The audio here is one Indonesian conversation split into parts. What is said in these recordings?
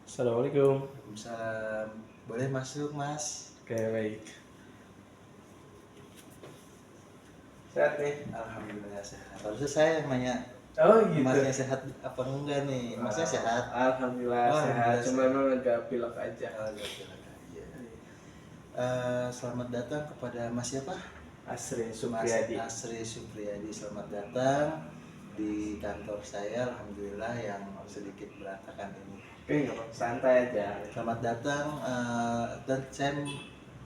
Assalamualaikum. Waalaikumsalam. Boleh masuk, Mas? Oke, baik. Sehat nih? Alhamdulillah sehat. Harusnya saya yang nanya Oh gitu. Masnya sehat apa enggak nih? Masnya sehat? Alhamdulillah Oh, sehat. alhamdulillah Cuma sehat. emang agak pilek aja. Oh, ya, silakan aja. Selamat datang kepada Mas siapa? Asri Mas Supriyadi. Asri Supriyadi. Selamat datang di kantor saya. Alhamdulillah yang sedikit berantakan ini. Oke, nggak apa-apa, santai aja. Selamat datang dan saya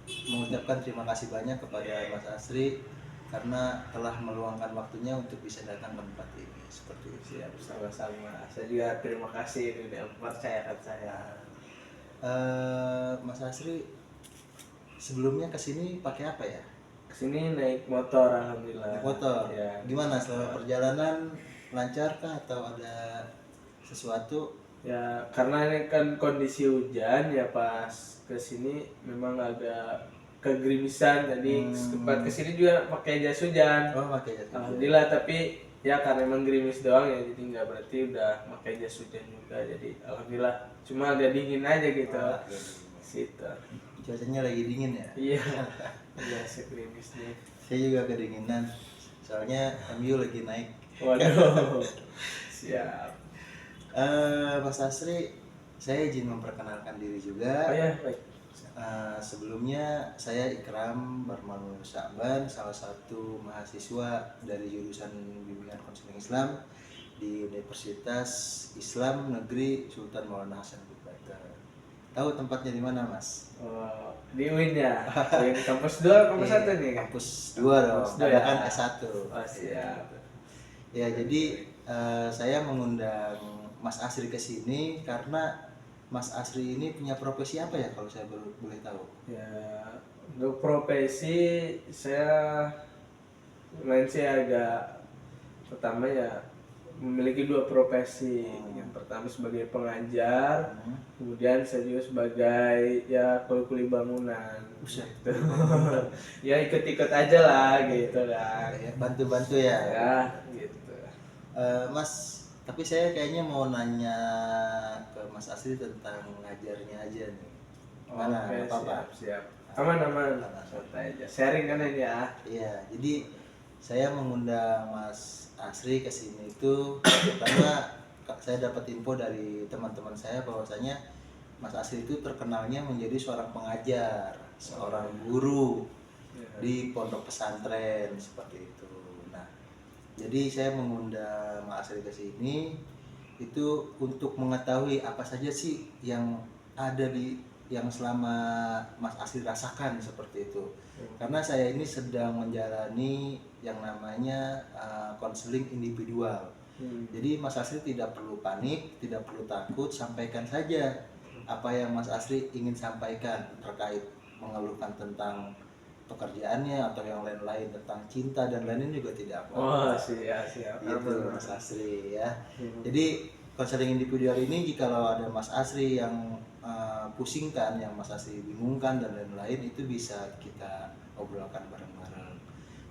mengucapkan terima kasih banyak kepada Mas Asri karena telah meluangkan waktunya untuk bisa datang ke tempat ini seperti itu. Siap, sama-sama. Saya juga terima kasih ini udah mempercayakan saya. Mas Asri sebelumnya kesini pakai apa ya? Kesini naik motor, alhamdulillah. Naik motor. Ya. Gimana selama perjalanan, lancarkah atau ada sesuatu? Ya, karena ini kan kondisi hujan ya, pas kesini memang agak kegerimisan, jadi sempat kesini juga pakai jas hujan. Oh, pakai jas hujan. Alhamdulillah, tapi ya karena emang gerimis doang ya, jadi nggak berarti udah pakai jas hujan juga. Jadi alhamdulillah, cuma agak dingin aja gitu. Oh, agak dingin. Situ. Cuacanya lagi dingin ya? Iya. Iya, segerimis nih. Saya juga kedinginan. Soalnya MU lagi naik. Waduh. Siap. Mas Asri, saya izin memperkenalkan diri juga. Oh ya, baik. Sebelumnya saya Ikram Barmaul Sya'ban, salah satu mahasiswa dari jurusan Bimbingan Konseling Islam di Universitas Islam Negeri Sultan Maulana Hasanuddin Banten. Tahu tempatnya di mana, Mas? Oh, di UIN ya. UIN kampus 2, kampus 1 nih. Kampus 2 dong, Kampus 2 ada ya. kan S1. Oh, siap. Ya, jadi saya mengundang Mas Asri ke sini karena Mas Asri ini punya profesi apa ya kalau saya boleh tahu? Ya, untuk profesi saya sih agak pertama ya memiliki 2 profesi. Yang pertama sebagai pengajar, kemudian saya juga sebagai ya kuli bangunan. Buset. Gitu. Ya ikut-ikut aja lah gitu kan. Bantu-bantu ya. Ya, gitu. Mas, tapi saya kayaknya mau nanya ke Mas Asri tentang ngajarnya aja nih. Mana? Oke, Apa-apa? siap. Aman. Santai aja. Sharing kan ini ya. Iya, jadi saya mengundang Mas Asri ke sini itu karena saya dapat info dari teman-teman saya bahwasanya Mas Asri itu terkenalnya menjadi seorang pengajar, seorang guru di pondok pesantren seperti itu. Nah, jadi saya mengundang Mas Asri ke sini itu untuk mengetahui apa saja sih yang ada yang selama Mas Asri rasakan seperti itu. Karena saya ini sedang menjalani yang namanya konseling individual. Jadi Mas Asri tidak perlu panik, tidak perlu takut, sampaikan saja apa yang Mas Asri ingin sampaikan terkait mengeluhkan tentang pekerjaannya atau yang lain-lain tentang cinta dan lainnya juga tidak Oh, apa-apa. siap. Gitu Mas Asri ya. Jadi konseling individual ini jikalau ada Mas Asri yang pusingkan, yang Mas Asri bingungkan dan lain-lain, itu bisa kita obrolkan bareng-bareng.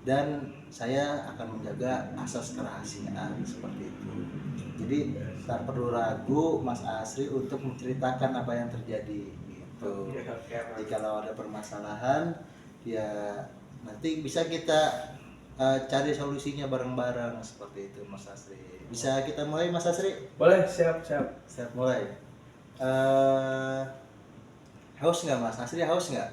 Dan saya akan menjaga asas kerahasiaan seperti itu. Jadi tak perlu ragu Mas Asri untuk menceritakan apa yang terjadi gitu. Jikalau ada permasalahan ya nanti bisa kita cari solusinya bareng-bareng seperti itu Mas Asri. Bisa kita mulai Mas Asri? Boleh, siap. Siap mulai. Haus nggak Mas Asri, haus nggak?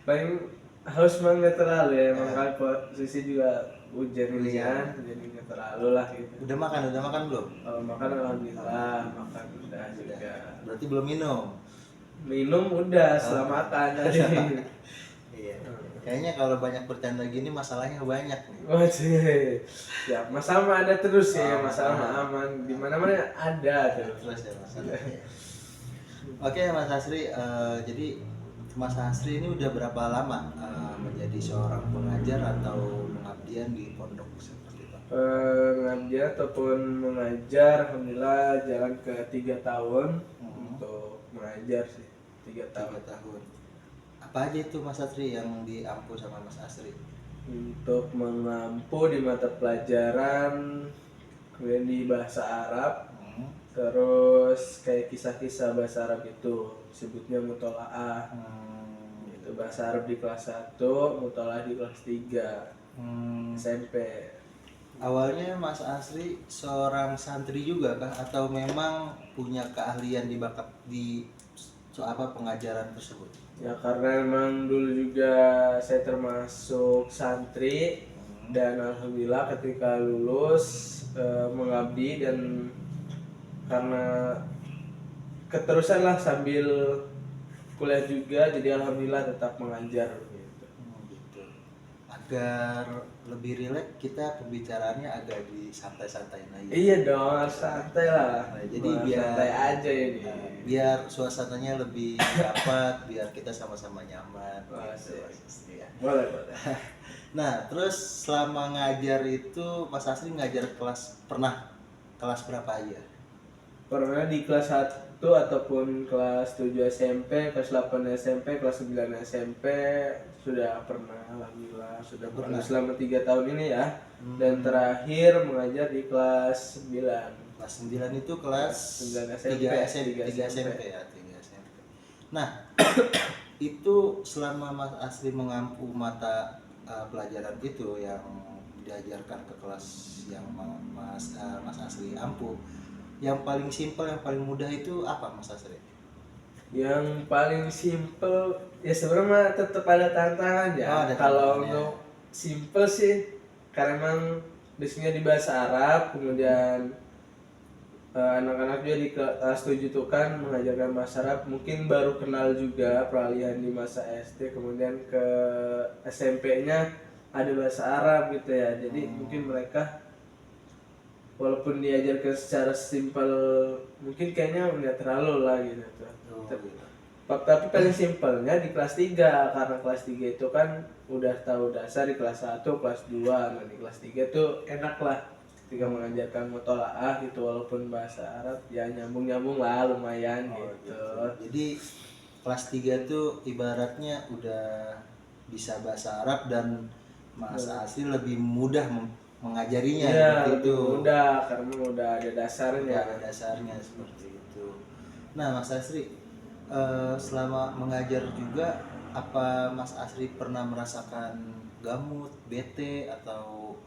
Paling haus mah nggak terlalu ya, emang kan posisi juga hujan ini kan, jadi nggak terlalu lah gitu. Udah makan belum? Kalau makan alhamdulillah, makan udah juga. Berarti belum minum? Minum udah setelah makan tadi. Iya. Kayaknya kalau banyak bercanda gini masalahnya banyak nih. Wah sih, ya masalah mah ada terus ya, Oh, masalah mah aman, di mana ada terus. Terus ya masalahnya. Oke Mas Asri, jadi Mas Asri ini udah berapa lama menjadi seorang pengajar atau pengabdian di pondok seperti itu? Pengabdian ataupun mengajar, alhamdulillah jalan ke 3 tahun untuk mengajar sih, 3 tahun. 3 tahun. Apa aja itu Mas Asri yang diampu sama Mas Asri? Untuk mengampu di mata pelajaran, kemudian di bahasa Arab, terus kayak kisah-kisah bahasa Arab itu sebutnya mutolaah. Itu bahasa Arab di kelas 1, mutolaah di kelas 3 SMP. Awalnya Mas Asri seorang santri juga kah atau memang punya keahlian di bakat di pengajaran tersebut? Ya karena emang dulu juga saya termasuk santri dan alhamdulillah ketika lulus mengabdi, dan karena keterusan lah sambil kuliah juga, jadi alhamdulillah tetap mengajar gitu. Gitu. Agar lebih rileks kita pembicaraannya agak di santai-santai aja. Iya dong, harus santai lah. Nah, jadi Wah, biar santai aja ini. biar suasananya lebih dapat, biar kita sama-sama nyaman. Wah, Gitu, asik. Mas Asri ya. Boleh, boleh. Nah, terus selama ngajar itu Mas Asri ngajar pernah kelas berapa aja? Pernah di kelas 1 ataupun kelas 7 SMP, kelas 8 SMP, kelas 9 SMP sudah pernah, alhamdulillah sudah pernah selama 3 tahun ini ya. Dan terakhir mengajar di kelas 9. Kelas 9 itu kelas 9 SMP, 3 SMP ya, 3 SMP. Nah, itu selama Mas Asri mengampu mata pelajaran itu yang diajarkan ke kelas yang Mas Asri ampuh, yang paling simpel, yang paling mudah itu apa Mas Asri? Yang paling simple ya sebenarnya tetap ada tantangan ya. Oh, ada kalau tantangannya. untuk simple sih karena emang basicnya di bahasa Arab, kemudian anak-anak juga di kelas 7 itu kan mengajarkan bahasa Arab, mungkin baru kenal juga peralihan di masa SD, kemudian ke SMP-nya ada bahasa Arab gitu ya. Jadi mungkin mereka walaupun diajarkan secara simpel mungkin kayaknya nggak terlalu lah gitu tuh. Tapi paling simpelnya di kelas 3, karena kelas 3 itu kan udah tahu dasar di kelas 1, kelas 2, nah di kelas 3 tuh enak lah ketika mengajarkan mutolaah gitu, walaupun bahasa Arab ya nyambung-nyambung lah lumayan gitu. Jadi kelas 3 tuh ibaratnya udah bisa bahasa Arab dan Mas Asri lebih mudah mengajarinya Iya, seperti lebih itu. mudah karena udah ada dasarnya. Udah ada dasarnya seperti itu. Nah, Mas Asri, selama mengajar juga, apa Mas Asri pernah merasakan gamut, bete, atau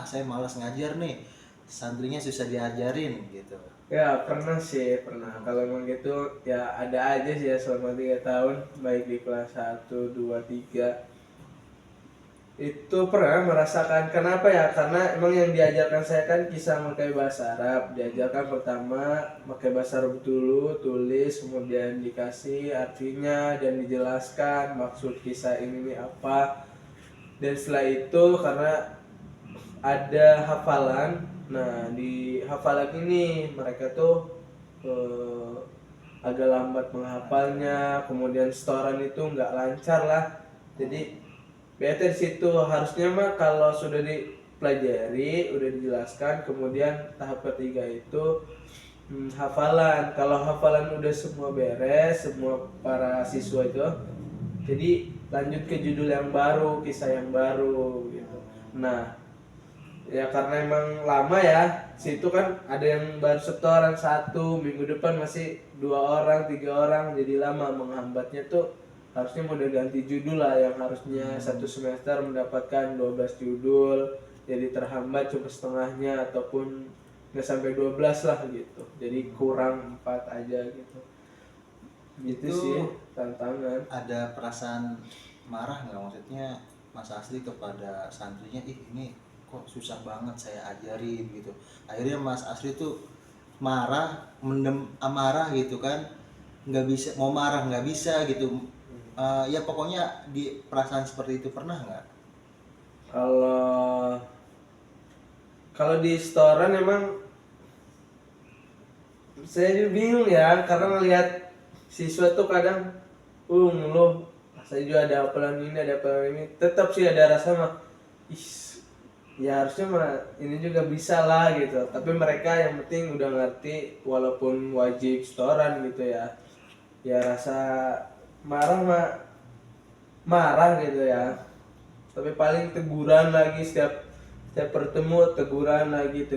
saya malas ngajar nih, santrinya susah diajarin gitu? Ya pernah sih, pernah. Kalau emang gitu ya ada aja sih ya selama 3 tahun, baik di kelas 1, 2, 3 itu pernah merasakan. Kenapa ya? Karena emang yang diajarkan saya kan kisah pakai bahasa Arab. Diajarkan pertama pakai bahasa Arab dulu, tulis, kemudian dikasih artinya dan dijelaskan maksud kisah ini apa. Dan setelah itu karena ada hafalan, nah di hafalan ini mereka tuh agak lambat menghafalnya, kemudian setoran itu nggak lancar lah. Jadi bete di situ. Harusnya mah kalau sudah dipelajari, udah dijelaskan, kemudian tahap ketiga itu hafalan. Kalau hafalan udah semua beres, semua para siswa itu, jadi lanjut ke judul yang baru, kisah yang baru gitu. Nah, ya karena emang lama ya, situ kan ada yang baru setoran 1 minggu depan masih 2 orang, 3 orang, jadi lama menghambatnya tuh. Harusnya udah ganti judul lah, yang harusnya 1 semester mendapatkan 12 judul, jadi terhambat cuma setengahnya ataupun nggak sampai 12 lah gitu, jadi kurang 4 aja gitu. Itu sih tantangan. Ada perasaan marah nggak, maksudnya Mas Asri kepada santrinya, ini kok susah banget saya ajarin gitu, akhirnya Mas Asri tuh marah, mendem amarah gitu kan, nggak bisa, mau marah nggak bisa gitu. Ya pokoknya di perasaan seperti itu pernah nggak? Kalau di setoran emang saya juga bingung ya, karena melihat siswa tuh kadang ngeluh, saya juga ada hafalan ini, tetap sih ada rasa mah, ya harusnya mah ini juga bisa lah gitu. Tapi mereka yang penting udah ngerti, walaupun wajib setoran gitu ya, ya rasa marah gitu ya. Tapi paling teguran lagi, setiap bertemu teguran lagi,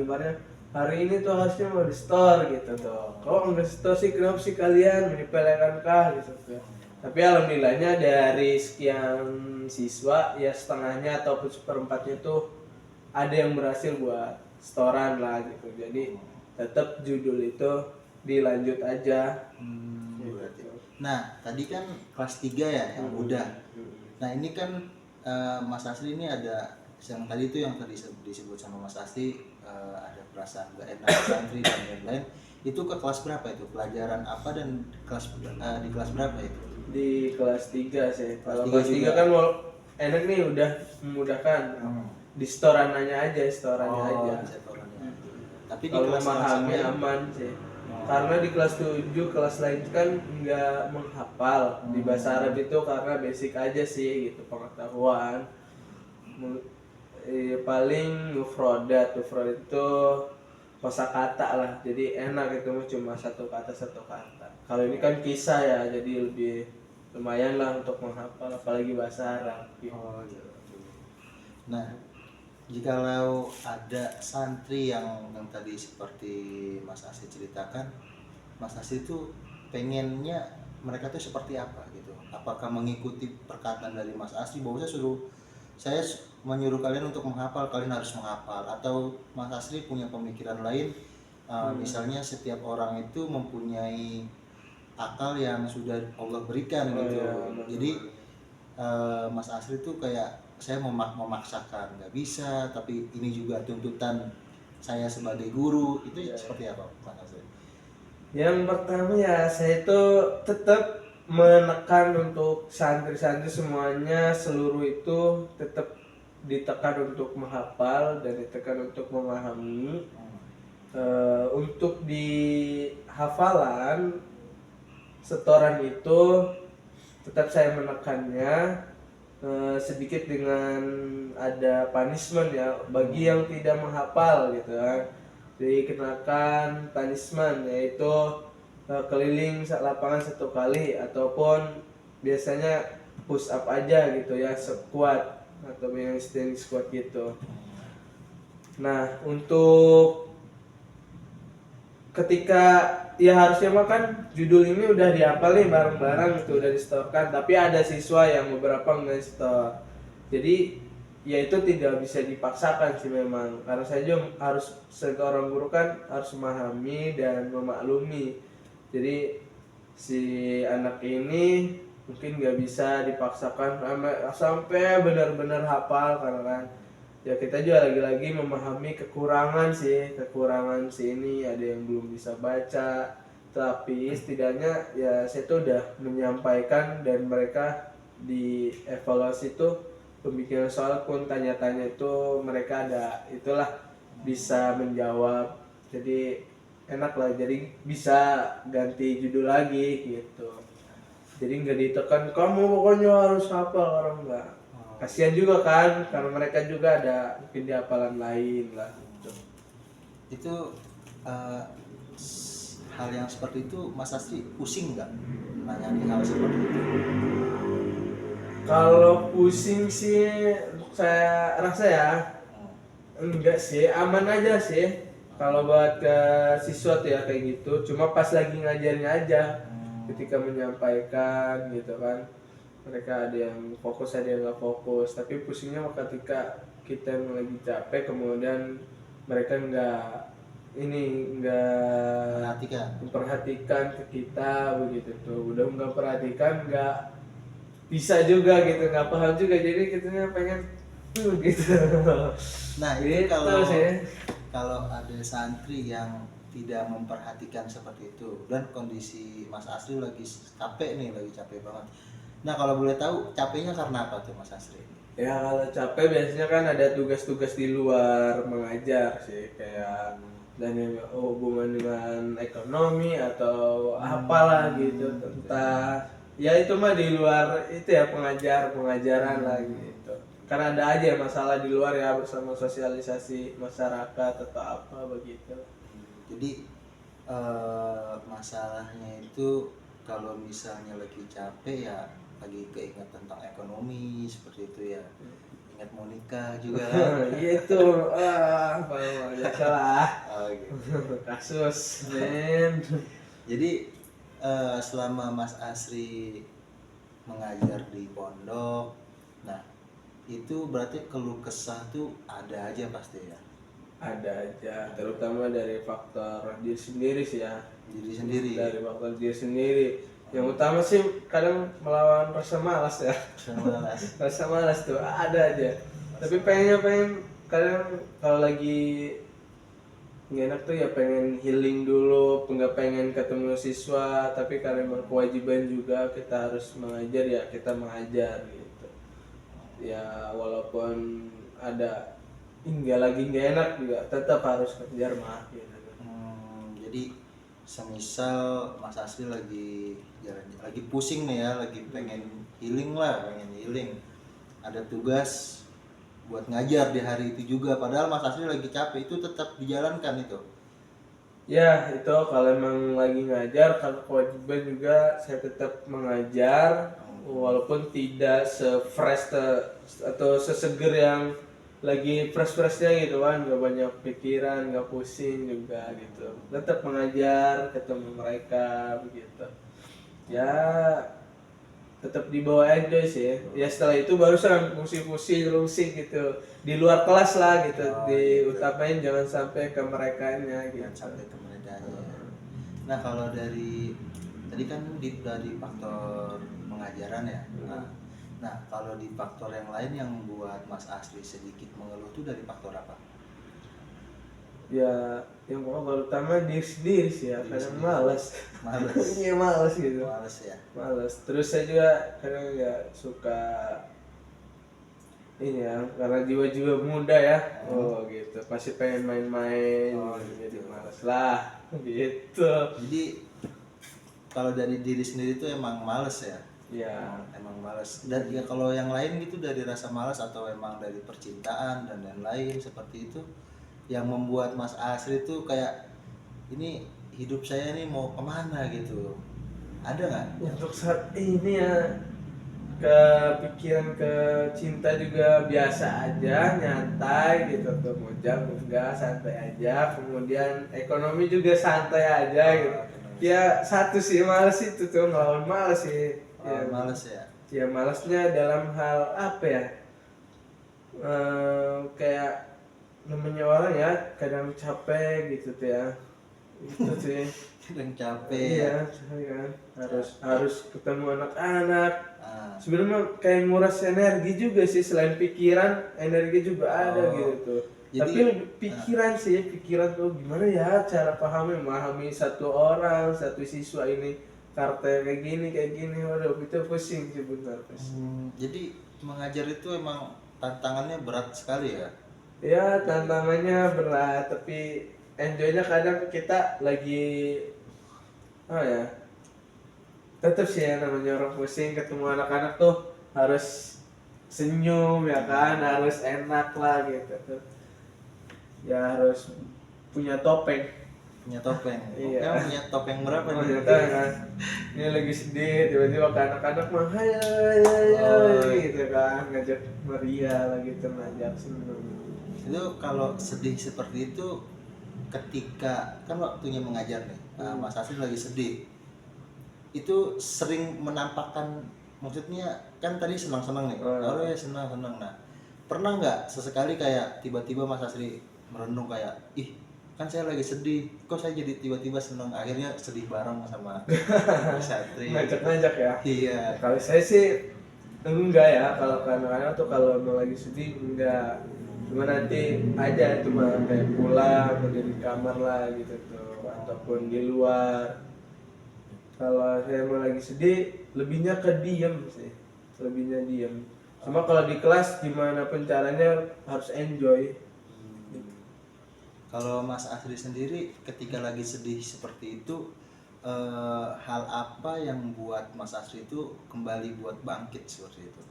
makanya hari ini tuh harusnya mau di store gitu tuh. Kok nggak store sih, kenapa sih kalian menyepelekan kah gitu tuh. Tapi alhamdulillahnya dari sekian siswa ya setengahnya ataupun seperempatnya tuh ada yang berhasil buat storan lah gitu. Jadi tetap judul itu dilanjut aja. Berarti. Nah, tadi kan kelas 3 ya yang udah. Nah, ini kan Mas Asri ini ada yang tadi itu yang tadi disebut sama Mas Asri, ada perasaan gak enak santri dan lain-lain. Itu ke kelas berapa itu? Pelajaran apa dan kelas di kelas berapa itu? Di kelas 3 sih. Kalau tiga kelas 3 juga. kan enak nih, udah memudahkan. Di storananya aja, storannya aja. Bisa torannya. Tapi di Kalau kelas memahami lain, aman sih. Karena di kelas 7 kelas lain kan nggak menghafal. Di bahasa Arab itu karena basic aja sih gitu, pengetahuan. Paling mufrodat itu kosakata lah, jadi enak itu mah cuma satu kata satu kata. Kalau ini kan kisah ya, jadi lebih lumayan lah untuk menghafal, apalagi bahasa Arab gitu. gitu. Nah, jikalau ada santri yang tadi seperti Mas Asri ceritakan, Mas Asri itu pengennya mereka tuh seperti apa gitu? Apakah mengikuti perkataan dari Mas Asri bahwa saya menyuruh kalian untuk menghafal, kalian harus menghafal, atau Mas Asri punya pemikiran lain, misalnya setiap orang itu mempunyai akal yang sudah Allah berikan gitu. Ya, Jadi Mas Asri tuh kayak saya memaksakan, nggak bisa, tapi ini juga tuntutan saya sebagai guru. Itu seperti apa Mas Asri? Yang pertama ya saya itu tetap menekan untuk santri-santri semuanya, seluruh itu tetap ditekan untuk menghafal dan ditekan untuk memahami. Untuk di hafalan setoran itu tetap saya menekannya sedikit dengan ada punishment ya bagi yang tidak menghafal gitu kan. Dikenakan punishment yaitu keliling lapangan 1 kali ataupun biasanya push up aja gitu ya, squat atau yang standing squat gitu. Nah, untuk ketika ya harusnya mah kan judul ini udah dihafal nih bareng-bareng itu udah disetorkan, tapi ada siswa yang beberapa nggak store. Jadi ya itu tidak bisa dipaksakan sih memang, karena saya juga harus seorang guru kan harus memahami dan memaklumi. Jadi si anak ini mungkin nggak bisa dipaksakan sampai benar-benar hafal, karena kan ya kita juga lagi-lagi memahami kekurangan si ini, ada yang belum bisa baca, tapi setidaknya ya saya tuh udah menyampaikan dan mereka di evaluasi itu pembikinan soal pun tanya-tanya itu mereka ada itulah bisa menjawab, jadi enak lah, jadi bisa ganti judul lagi gitu. Jadi nggak ditekan kamu pokoknya harus hafal, orang enggak. Kasihan juga kan, karena mereka juga ada mungkin di hafalan lain lah gitu. Itu hal yang seperti itu Mas Asri pusing nggak nanyani hal seperti itu? Kalau pusing sih saya rasa ya enggak sih, aman aja sih. Kalau buat ke siswa tuh ya kayak gitu, cuma pas lagi ngajarnya aja, ketika menyampaikan gitu kan, mereka ada yang fokus ada yang nggak fokus. Tapi pusingnya ketika kita yang lagi capek kemudian mereka nggak memperhatikan ke kita begitu tuh, udah nggak perhatikan, nggak bisa juga gitu, nggak paham juga, jadi kitanya pengen gitu. Nah itu Gitu kalau sih. kalau ada santri yang tidak memperhatikan seperti itu dan kondisi Mas Asri lagi capek nih, lagi capek banget. Nah kalau boleh tahu capeknya karena apa tuh Mas Asri? Ya kalau capek biasanya kan ada tugas-tugas di luar mengajar sih, kayak dan yang hubungan dengan ekonomi atau apalah gitu, tentang ya itu mah di luar itu ya pengajaran lah gitu. Karena ada aja masalah di luar ya, bersama sosialisasi masyarakat atau apa begitu. Jadi masalahnya itu kalau misalnya lagi capek ya lagi keinget tentang ekonomi seperti itu ya, ingat mau nikah juga kan. Iya itu, biasalah Oh, gitu. kasus men. Jadi selama Mas Asri mengajar di pondok, nah itu berarti keluh kesah tuh ada aja pasti ya, Ada aja, terutama dari faktor diri sendiri sih ya. diri sendiri. Dari faktor diri sendiri. Yang utama sih kadang melawan rasa malas ya. Sama Rasa malas tuh ada aja. Tapi pengen kadang kalau lagi nggak enak tuh ya pengen healing dulu, nggak pengen ketemu siswa, tapi karena memang kewajiban juga kita harus mengajar ya kita mengajar gitu. Ya walaupun ada nggak enak juga tetap harus kejar mah gitu. Jadi semisal Mas Asri lagi jalan, lagi pusing nih ya, lagi pengen healing lah, pengen healing. Ada tugas buat ngajar di hari itu juga, padahal Mas Asri lagi capek, itu tetap dijalankan itu. Ya itu kalau emang lagi ngajar, kalau kewajiban juga saya tetap mengajar walaupun tidak se-fresh atau seseger yang lagi fresh-freshnya gitu kan, nggak banyak pikiran, nggak pusing juga gitu. Tetap mengajar, ketemu mereka begitu. Ya tetap dibawa enjoy sih. Ya setelah itu barusan fungsi-fungsi gitu di luar kelas lah gitu, Oh, diutamain jangan sampai ke merekanya gitu. Jangan sampai ke mereka ya. Nah kalau dari tadi kan dari faktor pengajaran ya. Nah kalau di faktor yang lain yang buat Mas Asri sedikit mengeluh tuh dari faktor apa? Ya yang paling utama diri sendiri sih ya, Diri kadang sendiri. malas. Males. Iya malas gitu. Males ya. Malas. Terus saya juga kadang nggak suka ini ya, karena jiwa-jiwa muda ya. Oh gitu, pasti pengen main-main. Oh, Jadi gitu. malas lah gitu. Jadi kalau dari diri sendiri tuh emang males ya. Ya Emang males. Dan ya kalau yang lain gitu dari rasa malas atau emang dari percintaan dan lain-lain seperti itu yang membuat Mas Asri tuh kayak ini hidup saya nih mau kemana gitu. Ada nggak? untuk saat ini ya kepikiran ke cinta juga biasa aja, nyantai gitu tuh, mojang enggak santai aja. Kemudian ekonomi juga santai aja gitu. Ya satu sih males itu tuh, ngelawan males sih. Ya, Males ya. ya malasnya dalam hal apa ya? Kayak namanya orang ya kadang capek gitu tuh ya. Itu sih. Kadang capek ya. Iya, kan harus ketemu anak-anak. Ah, Sebenarnya kayak nguras energi juga sih, selain pikiran, energi juga ada Oh, gitu tuh. jadi- Tapi lebih pikiran sih, pikiran tuh gimana ya cara memahami satu orang, satu siswa ini karakter kayak gini, waduh itu pusing sih benar pusing. jadi mengajar itu emang tantangannya berat sekali ya. Ya tantangannya berat, tapi enjoynya kadang kita lagi ya tetap sih ya namanya orang pusing ketemu anak-anak tuh harus senyum ya kan, harus enak lah gitu tuh. Ya harus punya topeng. Punya topeng. Iya. Oke, punya topeng berapa Oh, nih? ternyata kan ini lagi sedih tiba-tiba ke anak-anak mah hayo hayo gitu kan, ngajak meriah lah gitu, ngajak seneng. Itu kalau sedih seperti itu ketika kan waktunya mengajar nih, Mas Asri lagi sedih, itu sering menampakkan, maksudnya kan tadi senang-senang nih, oh ya senang-senang. Nah pernah nggak sesekali kayak tiba-tiba Mas Asri merenung kayak ih kan saya lagi sedih, kok saya jadi tiba-tiba senang, akhirnya sedih bareng sama Mas Asri. Ngajak-ngajak ya. Iya. Kalau saya sih enggak ya, kalau kadang-kadang tuh kalau mau lagi sedih enggak, cuma nanti aja cuma kayak pulang atau di kamar lah gitu tuh, ataupun di luar. Kalau saya mau lagi sedih lebihnya ke diem sih, lebihnya diem. Cuma kalau di kelas gimana pun caranya harus enjoy. Kalau Mas Asri sendiri ketika lagi sedih seperti itu, hal apa yang buat Mas Asri itu kembali buat bangkit seperti itu?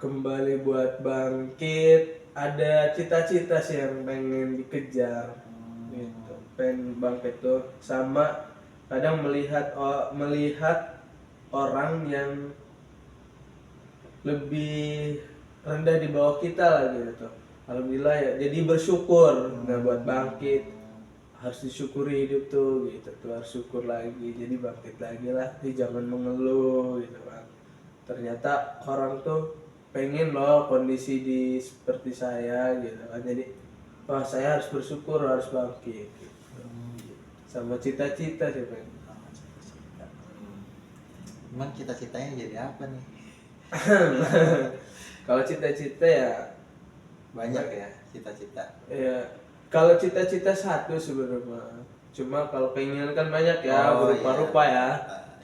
Kembali buat bangkit, ada cita-cita sih yang pengen dikejar gitu, pengen bangkit tuh, sama kadang melihat melihat orang yang lebih rendah di bawah kita lah gitu. Alhamdulillah ya, jadi bersyukur. Nah buat bangkit harus disyukuri hidup tuh gitu tuh, harus syukur lagi, jadi bangkit lagi lah, jangan mengeluh gitu kan. Ternyata orang tuh pengen loh kondisi di seperti saya gitu kan, jadi wah saya harus bersyukur, harus bangkit gitu. Sama cita-cita sih pengen. Cita-cita. Cuman cita-citanya jadi apa nih? Kalau cita-cita ya, Banyak ya cita-cita. ya kalau cita-cita satu sebenarnya, cuma kalau keinginan kan banyak ya, Oh, berupa-rupa iya. ya.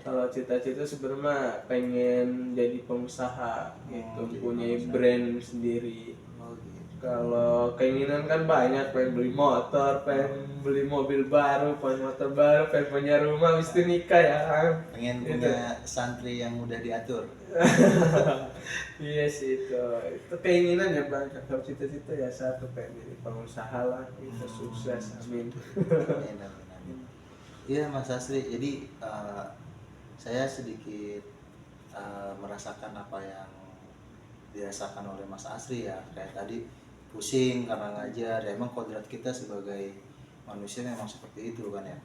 Kalau cita-cita sebenarnya pengen jadi pengusaha gitu, Jadi punya pengusaha. brand sendiri. Oh gitu. Kalau keinginan kan banyak, pengen beli motor, pengen beli mobil baru, pengen motor baru, pengen punya rumah, habis itu nikah ya kan. Pengen Gitu. punya santri yang mudah diatur. Iya sih itu keinginan ya bang. Kalau cita-cita ya satu pengen jadi pengusaha lah, itu sukses, amin. Amin, amin, amin. Iya Mas Asri, jadi saya sedikit merasakan apa yang dirasakan oleh Mas Asri ya. Kayak tadi pusing karena ngajar, ya emang kodrat kita sebagai manusia memang seperti itu kan ya.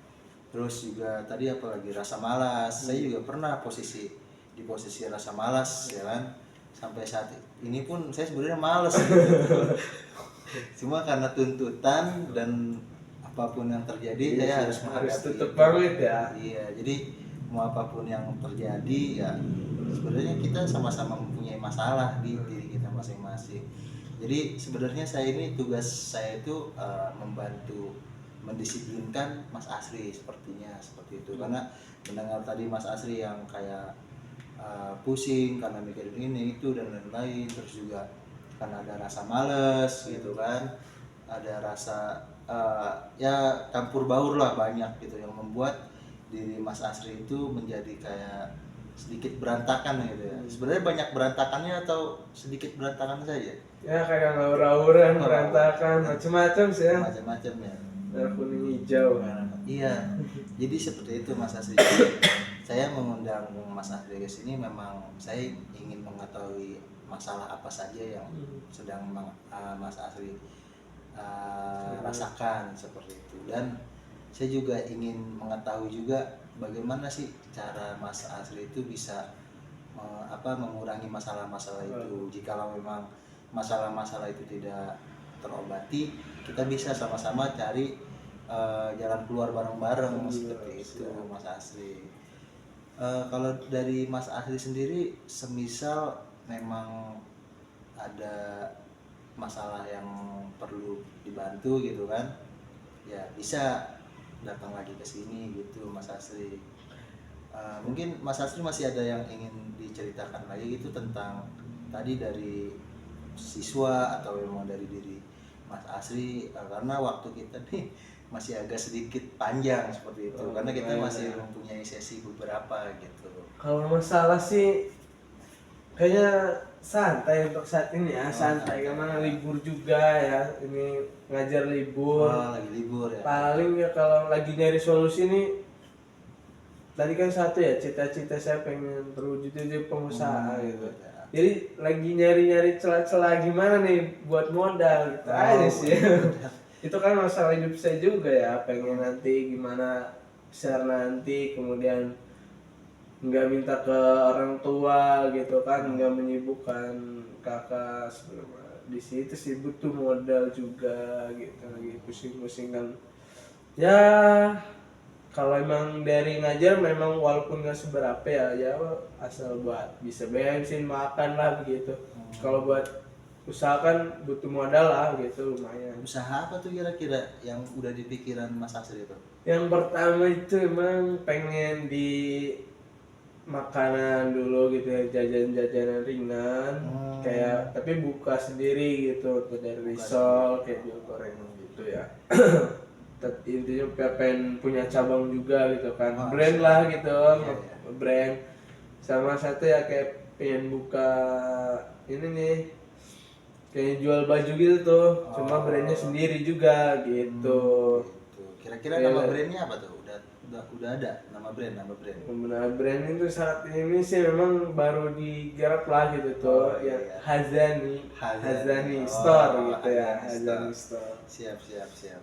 Terus juga tadi apalagi rasa malas, saya juga pernah di posisi rasa malas ya kan. Sampai saat ini pun saya sebenarnya malas gitu. Cuma karena tuntutan dan apapun yang terjadi Iya, saya harus harus menghadapi tutup itu. banget ya. Iya, jadi mau apapun yang terjadi ya sebenarnya kita sama-sama mempunyai masalah di diri kita masing-masing. Jadi sebenarnya tugas saya itu membantu mendisiplinkan Mas Asri sepertinya seperti itu. Karena mendengar tadi Mas Asri yang kayak pusing karena mikirin ini itu dan lain-lain, terus juga karena ada rasa males gitu kan, ada rasa ya campur baur lah banyak gitu yang membuat diri Mas Asri itu menjadi kayak sedikit berantakan gitu ya. Sebenarnya banyak berantakannya atau sedikit berantakan saja? Ya kayak ngaur-auran, berantakan, macam-macam sih ya. Macam-macam ya. Merah kuning hijau. Iya, jadi seperti itu Mas Asri. Jadi, saya mengundang Mas Asri ke sini memang saya ingin mengetahui masalah apa saja yang sedang Mas Asri rasakan seperti itu, dan saya juga ingin mengetahui juga bagaimana sih cara Mas Asri itu bisa mengurangi masalah-masalah itu. Jikalau memang masalah-masalah itu tidak terobati, kita bisa sama-sama cari jalan keluar bareng-bareng seperti itu Mas Asri. Kalau dari Mas Asri sendiri, semisal memang ada masalah yang perlu dibantu gitu kan, ya bisa datang lagi ke sini gitu Mas Asri. Mungkin Mas Asri masih ada yang ingin diceritakan lagi gitu tentang tadi dari siswa atau memang dari diri Mas Asri, karena waktu kita nih masih agak sedikit panjang seperti itu, karena kita masih mempunyai sesi beberapa gitu. Kalau masalah sih kayaknya santai untuk saat ini ya, santai karena libur juga ya, ini ngajar libur. Lagi libur ya. Paling ya kalau lagi nyari solusi nih, tadi kan satu ya, cita-cita saya pengen terwujud jadi pengusaha gitu. Ya. Jadi lagi nyari-nyari celah-celah gimana nih buat modal gitu aja sih. Itu kan masalah hidup saya juga ya, pengen nanti gimana share nanti, kemudian nggak minta ke orang tua gitu kan, nggak menyibukkan kakak sebenarnya. Di situ sih butuh modal juga gitu, lagi pusing-pusing kan ya. Kalau emang dari ngajar memang walaupun nggak seberapa ya asal buat bisa bensin makan lah begitu. Kalau buat usahakan butuh modal lah gitu, lumayan. Usaha apa tuh kira-kira yang udah di pikiran Mas Asri itu? Yang pertama itu emang pengen di makanan dulu gitu ya, jajan-jajanan ringan, kayak tapi buka sendiri gitu, dari risol kayak jual gorengan gitu ya. Intinya pengen punya cabang juga gitu kan, brand lah gitu, brand. Sama satu ya kayak pengen buka ini nih, kayak jual baju gitu tuh, cuma brandnya sendiri juga gitu. Kira-kira nama brandnya apa tuh? Udah udah ada nama brand. Benar, brand itu saat ini sih memang baru digarap lah gitu tuh, Oh, ya iya. Hazani Oh, Store gitu ya, Hazani Hazani Store. Siap.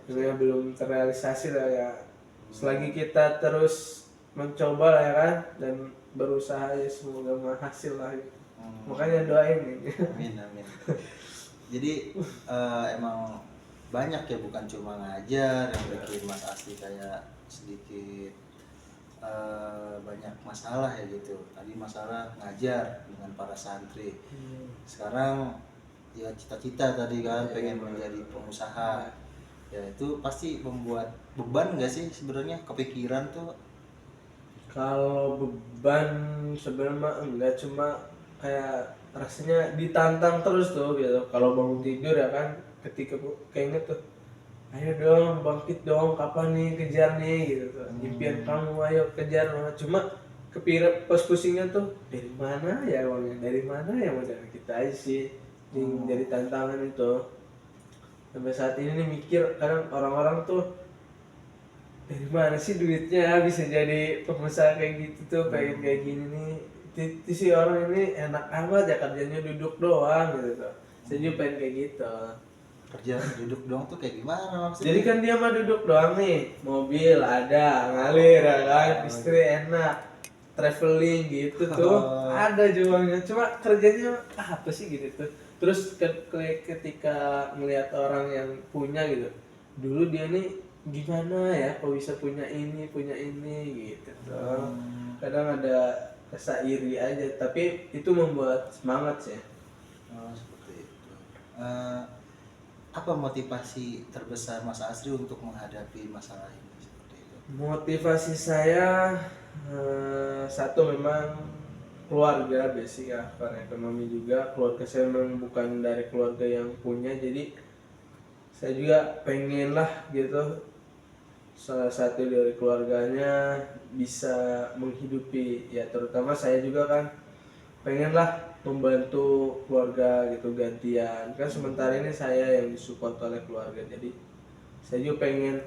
Sebenarnya belum terrealisasi lah ya. Selagi kita terus mencoba lah ya kan, dan berusaha ya semoga menghasil lah gitu. Makanya doain nih. Amin. Jadi emang banyak ya, bukan cuma ngajar yang bikin Mas Asri kayak sedikit banyak masalah ya gitu. Tadi masalah ngajar dengan para santri. Sekarang ya cita-cita tadi kan pengen menjadi pengusaha. Ya itu pasti membuat beban nggak sih sebenarnya, kepikiran tuh? Kalau beban sebenarnya mah enggak, cuma kayak rasanya ditantang terus tuh gitu. Kalau bangun tidur ya kan, ketika keinget tuh, ayo dong bangkit dong, kapan nih kejar nih gitu tuh. Impian kamu ayo kejar. Cuma kepikiran pas pusingnya tuh dari mana ya uangnya, dari mana ya modal kita aja sih. Jadi tantangan itu. Sampai saat ini nih mikir, kadang orang-orang tuh dari mana sih duitnya bisa jadi pengusaha kayak gitu tuh, pengen kayak gini nih. Itu sih orang ini enak amat ya kerjanya duduk doang gitu tuh. Saya juga pengen kayak gitu. Kerja duduk doang tuh kayak gimana maksudnya? Jadi kan dia mah duduk doang nih, mobil ada ngalir ya kan, istri enak, traveling gitu tuh, ada jualnya. Cuma kerjanya apa sih gitu tuh. Terus ketika melihat orang yang punya gitu, dulu dia nih gimana ya kok bisa punya ini gitu tuh. Kadang ada rasa iri aja, tapi itu membuat semangat sih. Oh, seperti itu. Apa motivasi terbesar Mas Asri untuk menghadapi masalah ini seperti itu? Motivasi saya satu memang keluarga, basic ya, karena ekonomi juga. Keluarga saya memang bukan dari keluarga yang punya, jadi saya juga pengen lah gitu salah satu dari keluarganya bisa menghidupi ya, terutama saya juga kan pengen lah membantu keluarga gitu gantian kan, sementara ini saya yang disupport oleh keluarga, jadi saya juga pengen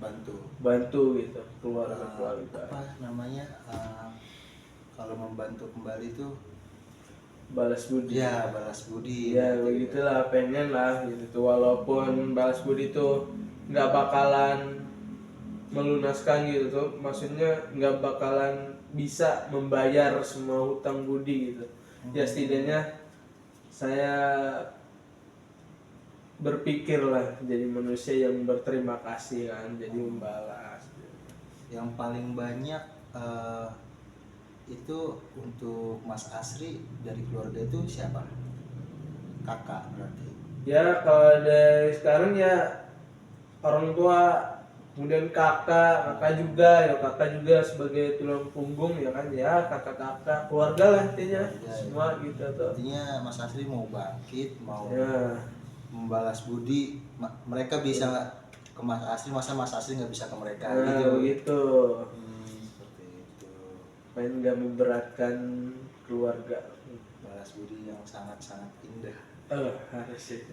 bantu gitu keluarga. Apa namanya, kalau membantu kembali itu Balas budi ya, gitu begitulah pengen lah gitu tuh, walaupun balas budi itu nggak bakalan melunaskan gitu tuh, maksudnya nggak bakalan bisa membayar semua hutang budi gitu. Ya setidaknya saya berpikir lah jadi manusia yang berterima kasih kan, jadi membalas. Yang paling banyak itu untuk Mas Asri dari keluarga itu siapa? Kakak berarti? Ya kalau dari sekarang ya orang tua, kemudian kakak juga sebagai tulang punggung ya kan, ya kakak keluarga lah intinya semua gitu tuh. Artinya Mas Asri mau bangkit, mau Ya, membalas budi, mereka bisa ke Mas Asri, masa Mas Asri nggak bisa ke mereka gitu. Seperti itu. Pengen nggak memberatkan keluarga. Balas budi yang sangat indah. Harus sih.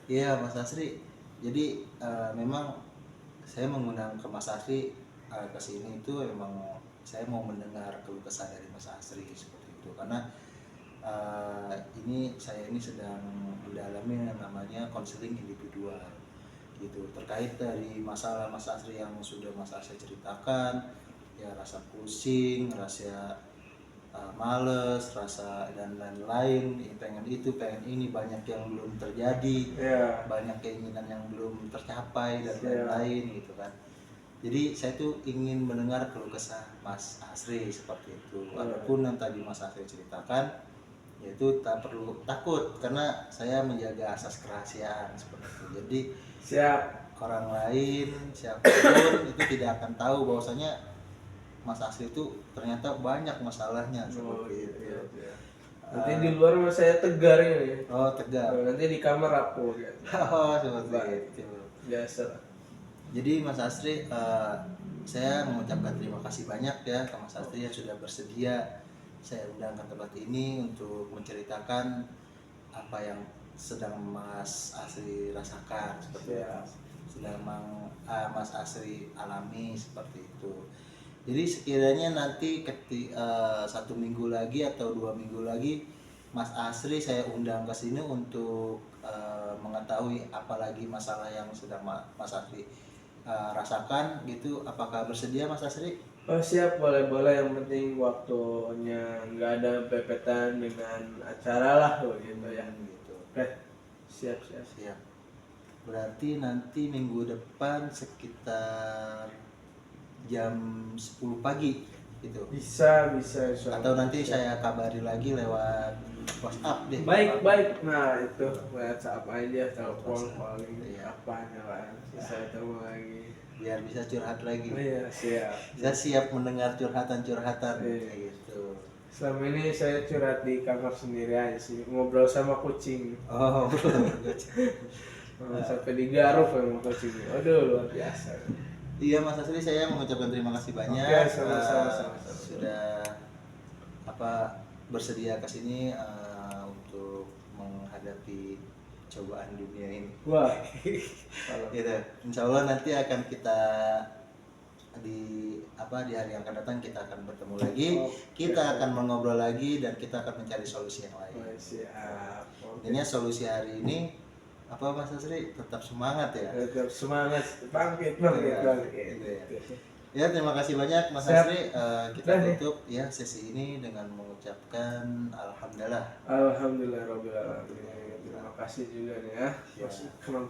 Iya Mas Asri, jadi memang saya mengundang ke Mas Asri ke sini itu memang saya mau mendengar keluh kesah dari Mas Asri seperti itu, karena saya ini sedang mendalami yang namanya konseling individual gitu, terkait dari masalah Mas Asri yang sudah Mas Asri ceritakan ya, rasa pusing, rasa males, rasa dan lain-lain, pengen itu pengen ini, banyak yang belum terjadi, banyak keinginan yang belum tercapai dan lain-lain gitu kan. Jadi saya tuh ingin mendengar keluh kesah Mas Asri seperti itu. Walaupun yang tadi Mas Asri ceritakan, yaitu tak perlu takut karena saya menjaga asas kerahasiaan seperti itu. Jadi orang lain siapapun itu tidak akan tahu bahwasanya Mas Asri itu ternyata banyak masalahnya seperti itu. Nanti di luar mas saya tegar ini. Oh tegar. Nanti di kamar rapuh gitu. Oh seperti itu. Biasa. Jadi Mas Asri, saya mengucapkan terima kasih banyak ya ke Mas Asri yang sudah bersedia saya undang ke tempat ini untuk menceritakan apa yang sedang Mas Asri rasakan seperti itu. sedang Mas Asri alami seperti itu. Jadi sekiranya nanti 1 minggu lagi atau 2 minggu lagi Mas Asri saya undang ke sini untuk mengetahui apalagi masalah yang sedang Mas Asri rasakan gitu. Apakah bersedia Mas Asri? Oh siap, boleh-boleh, yang penting waktunya nggak ada pepetan dengan acara lah gitu ya. Gitu. Oke, siap. Siap. Berarti nanti minggu depan sekitar jam 10 pagi gitu. Bisa insya Allah. Atau nanti saya kabari lagi lewat WhatsApp deh. Baik. Nah itu WhatsApp aja, telepon WhatsApp. paling Iya. apanya lah. Saya tahu lagi. Biar bisa curhat lagi. Oh iya siap. Saya siap mendengar curhatan-curhatan Iya. kayak gitu. Selama ini saya curhat di kamar sendiri aja sih, ngobrol sama kucing. Oh, Sampai digaruk sama kucing. Aduh luar biasa. iya Mas Asri, saya mengucapkan terima kasih banyak. Oke, sama-sama. Sudah bersedia ke sini untuk menghadapi cobaan dunia ini. Wah. Gitu. Insya Allah nanti akan kita di hari yang akan datang kita akan bertemu lagi. Oke. Kita akan mengobrol lagi dan kita akan mencari solusi yang Oh, lain. siap. Oke. Intinya solusi hari ini Mas Asri, tetap semangat ya. Tetap semangat, bangkit. Gitu ya. Ya, terima kasih banyak Mas Siap. Asri. Kita Udah nih. tutup ya sesi ini dengan mengucapkan alhamdulillah. Alhamdulillahirobbilalamin. Terima kasih juga nih ya. Ya. Masih kenal.